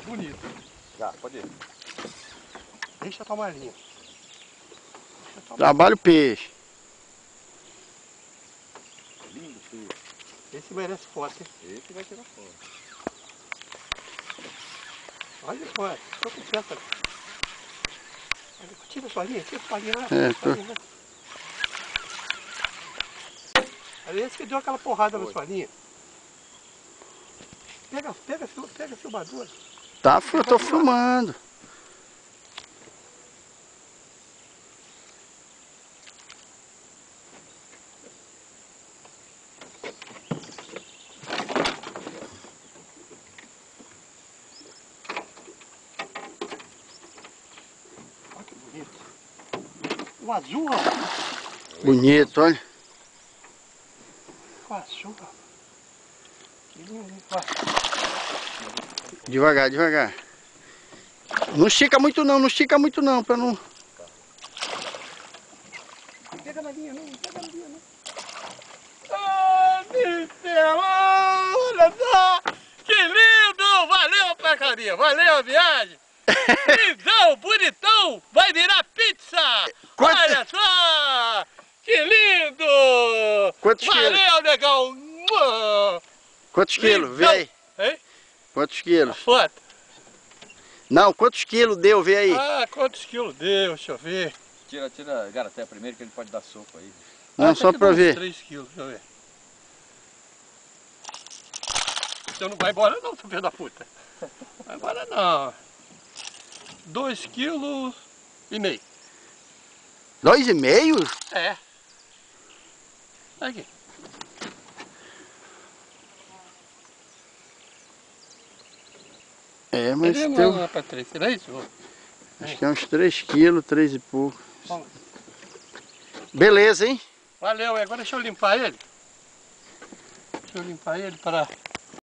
Bonito. Já, pode ir. Deixa tomar linha. Trabalha o peixe. Lindo, filho. Esse merece foto, hein? Esse vai tirar foto. Olha só, tô com pressa. Tira sua linha lá. Olha esse que deu aquela porrada na sua linha. Pega a filmadora. Tá, eu tô filmando. Olha que bonito. O azul, ó. Bonito, olha. O azul, ó. Que lindo, hein? Ó. Devagar, devagar. Não estica muito não, pra não... Pega na linha não, pega na linha não. Ah, Mistela, olha só! Que lindo! Valeu, pescaria! Valeu a viagem! Lindão, bonitão! Vai virar pizza! Quanto... Olha só! Que lindo! Quantos quilos? Valeu, negão! Quantos quilos? Vê aí. Hein? Quantos quilos? Foto. Não, quantos quilos deu? Vê aí. Ah, quantos quilos deu? Deixa eu ver. Tira a garaté primeiro que ele pode dar soco aí. Não, só pra ver. 3 quilos, deixa eu ver. Você não vai embora não, seu filho da puta. Vai embora não. 2,5 quilos. 2,5? É. Aqui. É, mas Ele teu... não é pra 3, será isso? Acho que é uns 3 quilos, 3 e pouco. Bom. Beleza, hein? Valeu, agora deixa eu limpar ele. Deixa eu limpar ele para